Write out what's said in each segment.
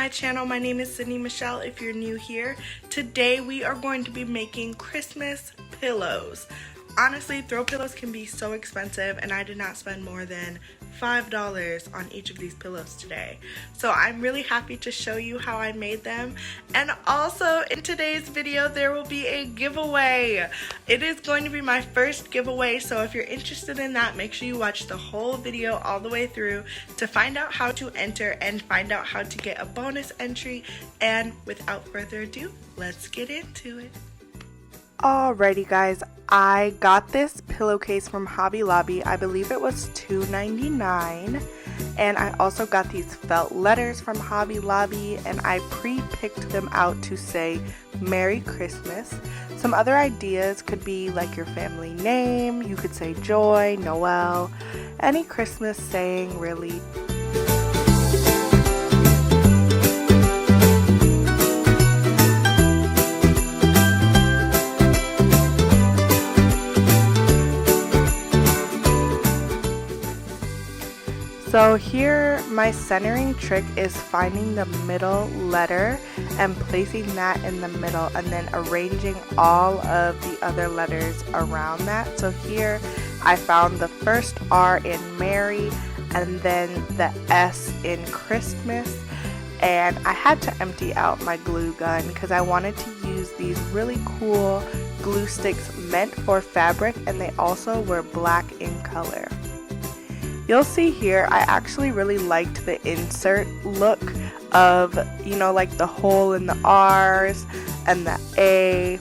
my channel. My name is Sydni Michelle if you're new here. Today we are going to be making Christmas pillows. Honestly, throw pillows can be so expensive and I did not spend more than $5 on each of these pillows today. So I'm really happy to show you how I made them. And also in today's video there will be a giveaway. It is going to be my first giveaway, so if you're interested in that, make sure you watch the whole video all the way through to find out how to enter and find out how to get a bonus entry. And without further ado, let's get into it. Alrighty guys, I got this pillowcase from Hobby Lobby. I believe it was $2.99, and I also got these felt letters from Hobby Lobby, and I pre-picked them out to say Merry Christmas. Some other ideas could be like your family name. You could say Joy, Noel, any Christmas saying really. So here my centering trick is finding the middle letter and placing that in the middle and then arranging all of the other letters around that. So here I found the first R in Mary and then the S in Christmas, and I had to empty out my glue gun because I wanted to use these really cool glue sticks meant for fabric, and they also were black in color. You'll see here I actually really liked the insert look of, you know, like the hole in the R's and the A.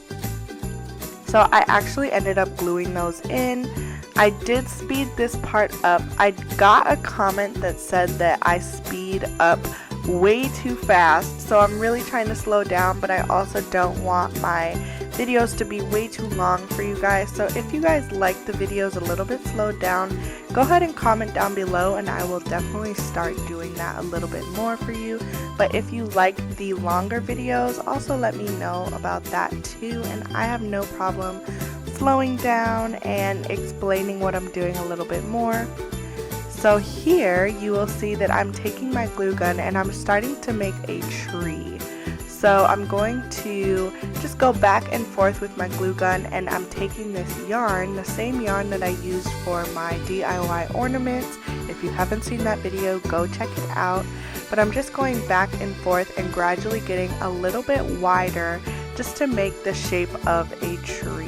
So I actually ended up gluing those in. I did speed this part up. I got a comment that said that I speed up way too fast, so I'm really trying to slow down, but I also don't want my videos to be way too long for you guys. So if you guys like the videos a little bit slowed down, go ahead and comment down below and I will definitely start doing that a little bit more for you. But if you like the longer videos, also let me know about that too, and I have no problem slowing down and explaining what I'm doing a little bit more. So here you will see that I'm taking my glue gun and I'm starting to make a tree. So I'm going to just go back and forth with my glue gun, and I'm taking this yarn, the same yarn that I used for my DIY ornaments. If you haven't seen that video, go check it out. But I'm just going back and forth and gradually getting a little bit wider just to make the shape of a tree.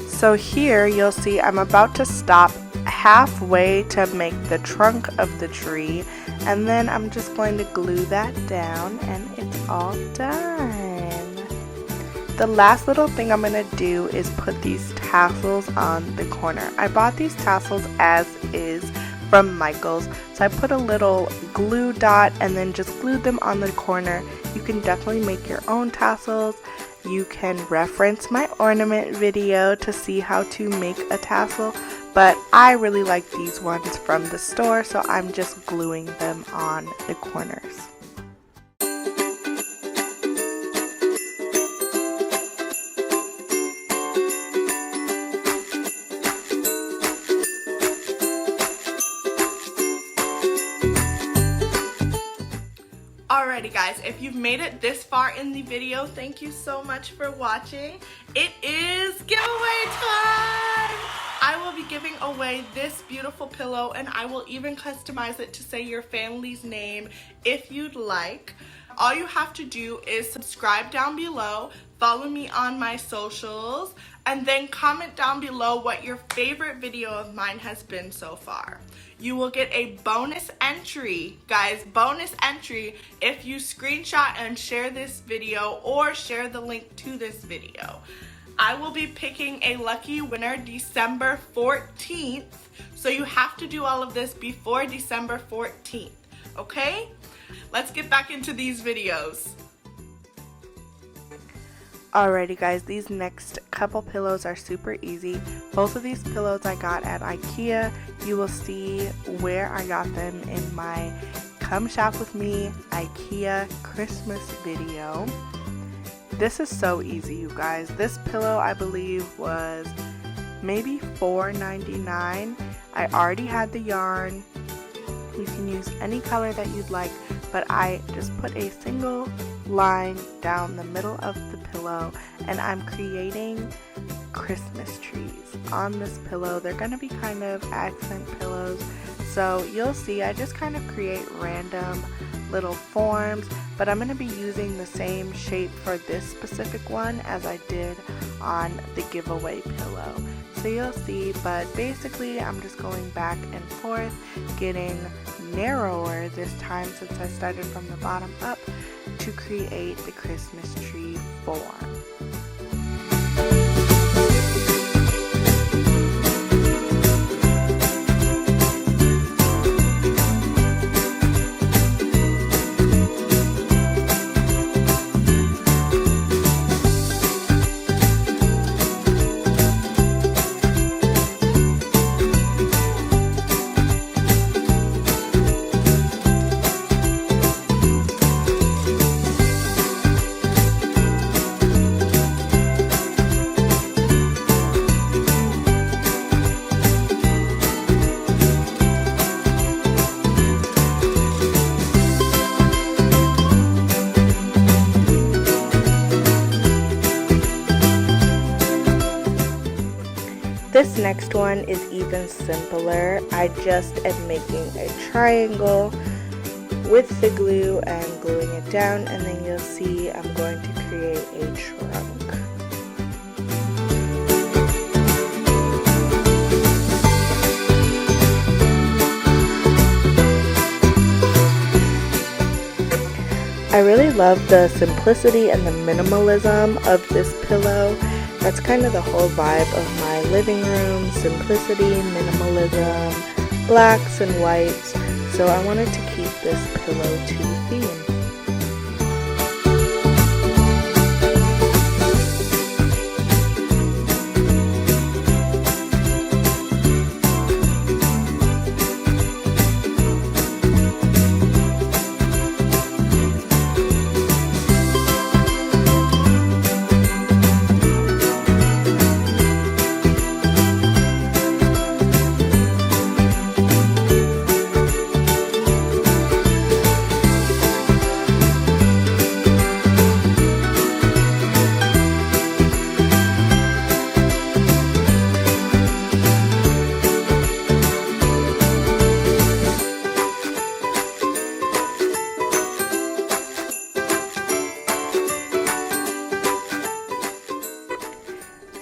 So here you'll see I'm about to stop halfway to make the trunk of the tree, and then I'm just going to glue that down and it's all done. The last little thing I'm going to do is put these tassels on the corner. I bought these tassels as is from Michael's, so I put a little glue dot and then just glued them on the corner. You can definitely make your own tassels. You can reference my ornament video to see how to make a tassel, but I really like these ones from the store, so I'm just gluing them on the corners. Alrighty guys, if you've made it this far in the video, thank you so much for watching. It is giveaway time! I will be giving away this beautiful pillow, and I will even customize it to say your family's name if you'd like. All you have to do is subscribe down below, follow me on my socials, and then comment down below what your favorite video of mine has been so far. You will get a bonus entry, guys, bonus entry if you screenshot and share this video or share the link to this video. I will be picking a lucky winner December 14th, so you have to do all of this before December 14th, okay? Let's get back into these videos. Alrighty guys, these next couple pillows are super easy. Both of these pillows I got at IKEA. You will see where I got them in my Come Shop With Me IKEA Christmas video. This is so easy, you guys. This pillow I believe was maybe $4.99. I already had the yarn. You can use any color that you'd like, but I just put a single line down the middle of the pillow, and I'm creating Christmas trees on this pillow. They're going to be kind of accent pillows, so you'll see I just kind of create random little forms, but I'm going to be using the same shape for this specific one as I did on the giveaway pillow. So you'll see, but basically I'm just going back and forth, getting narrower this time since I started from the bottom up to create the Christmas tree form. This next one is even simpler. I just am making a triangle with the glue and gluing it down, and then you'll see I'm going to create a trunk. I really love the simplicity and the minimalism of this pillow. That's kind of the whole vibe of my living room, simplicity, minimalism, blacks and whites. So I wanted to keep this pillow to theme.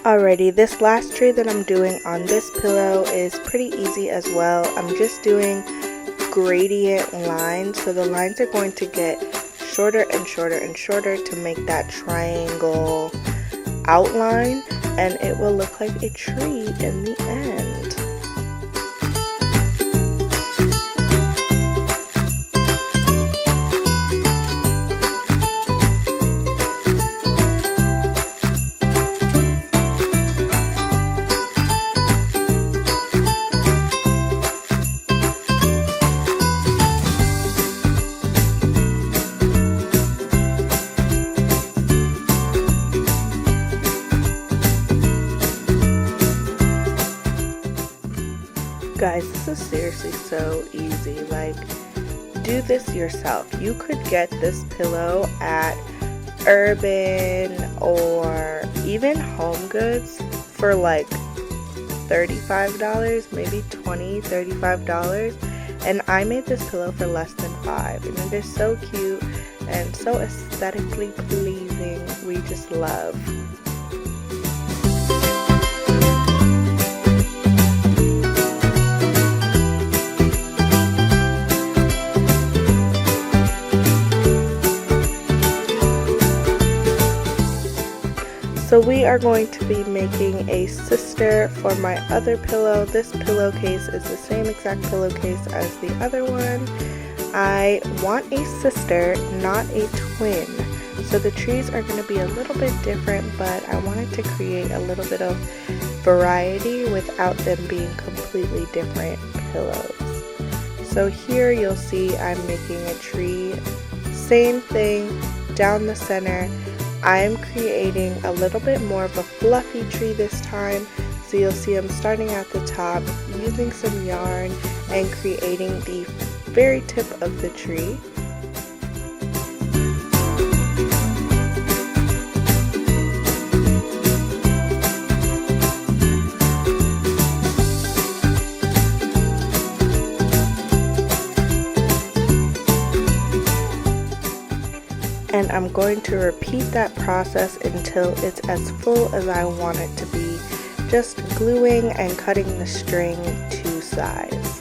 Alrighty, this last tree that I'm doing on this pillow is pretty easy as well. I'm just doing gradient lines, so the lines are going to get shorter and shorter and shorter to make that triangle outline, and it will look like a tree in the end. Guys, this is seriously so easy. Like, do this yourself. You could get this pillow at Urban or even Home Goods for like $35, maybe $20, $35. And I made this pillow for less than $5. And it is so cute and so aesthetically pleasing. We just love. So we are going to be making a sister for my other pillow. This pillowcase is the same exact pillowcase as the other one. I want a sister, not a twin. So the trees are going to be a little bit different, but I wanted to create a little bit of variety without them being completely different pillows. So here you'll see I'm making a tree, same thing down the center. I'm creating a little bit more of a fluffy tree this time. So you'll see I'm starting at the top, using some yarn and creating the very tip of the tree. And I'm going to repeat that process until it's as full as I want it to be, just gluing and cutting the string to size.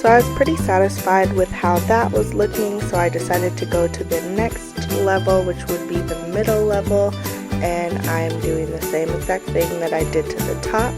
So I was pretty satisfied with how that was looking, so I decided to go to the next level, which would be the middle level, and I'm doing the same exact thing that I did to the top.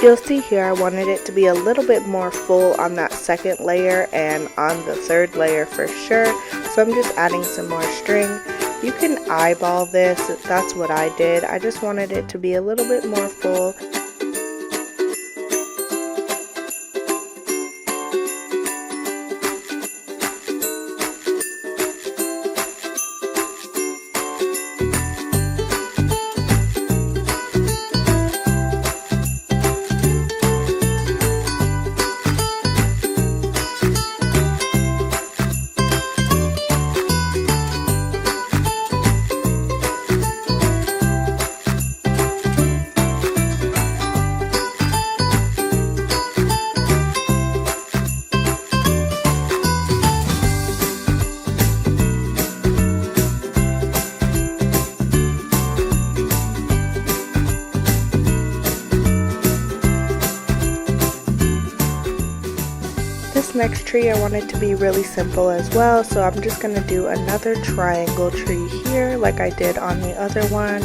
You'll see here I wanted it to be a little bit more full on that second layer and on the third layer for sure, so I'm just adding some more string. You can eyeball this, that's what I did. I just wanted it to be a little bit more full. This next tree I want it to be really simple as well, so I'm just going to do another triangle tree here like I did on the other one.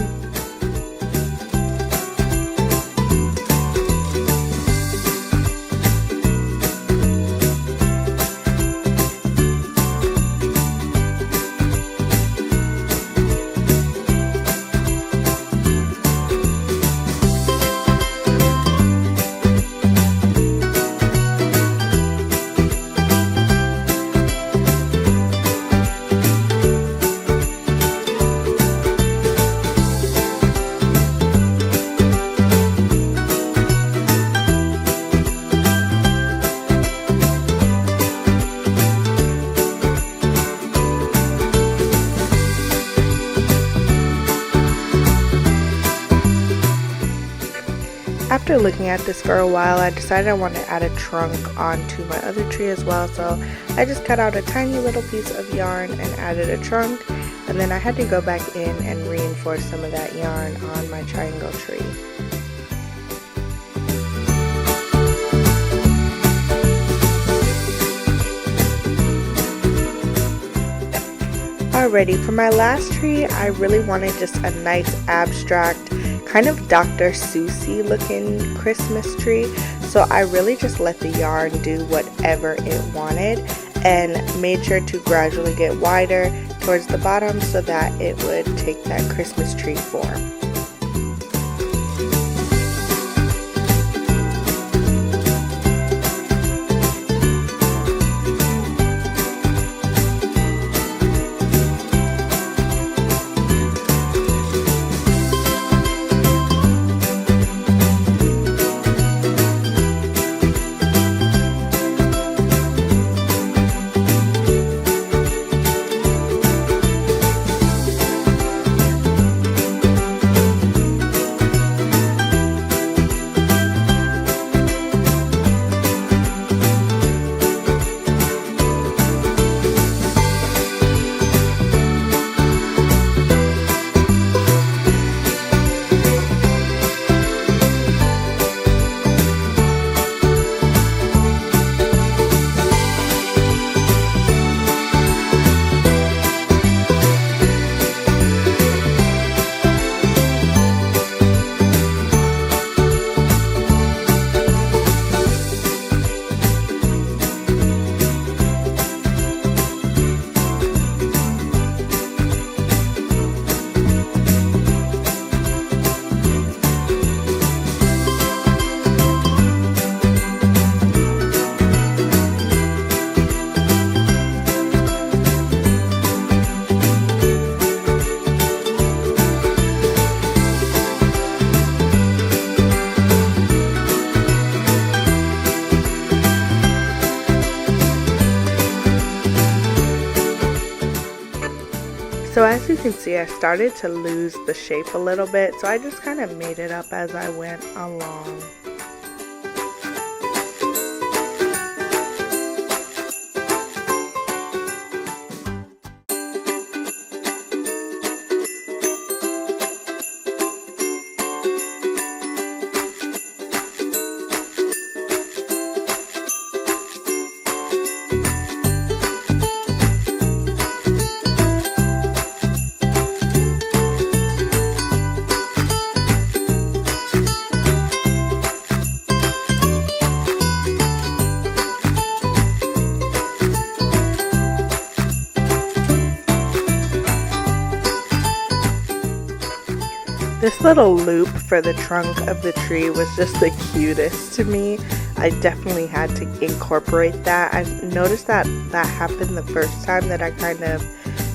After looking at this for a while, I decided I want to add a trunk onto my other tree as well, so I just cut out a tiny little piece of yarn and added a trunk, and then I had to go back in and reinforce some of that yarn on my triangle tree. Alrighty, for my last tree, I really wanted just a nice abstract kind of Dr. Seussy looking Christmas tree. So I really just let the yarn do whatever it wanted and made sure to gradually get wider towards the bottom so that it would take that Christmas tree form. So as you can see, I started to lose the shape a little bit, so I just kind of made it up as I went along. This little loop for the trunk of the tree was just the cutest to me. I definitely had to incorporate that. I noticed that that happened the first time that I kind of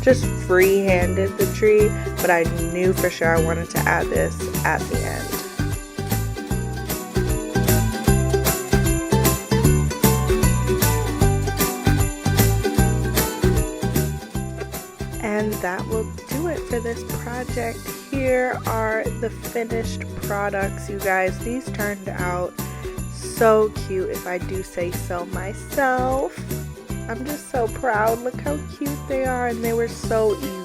just free-handed the tree, but I knew for sure I wanted to add this at the end. And that will do it for this project. Here are the finished products, you guys. These turned out so cute, if I do say so myself. I'm just so proud. Look how cute they are, and they were so easy.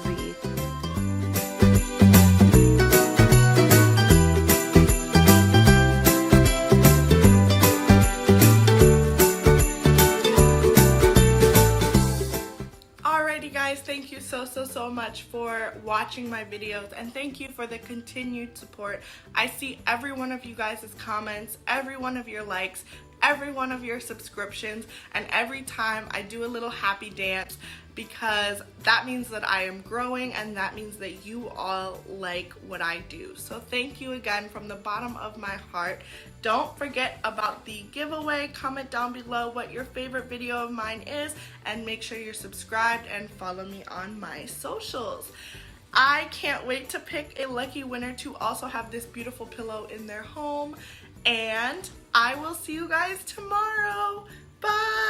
Thank you so much for watching my videos, and thank you for the continued support. I see every one of you guys' comments, every one of your likes, every one of your subscriptions, and every time I do a little happy dance, because that means that I am growing and that means that you all like what I do. So thank you again from the bottom of my heart. Don't forget about the giveaway. Comment down below what your favorite video of mine is, and make sure you're subscribed and follow me on my socials. I can't wait to pick a lucky winner to also have this beautiful pillow in their home, and I will see you guys tomorrow. Bye!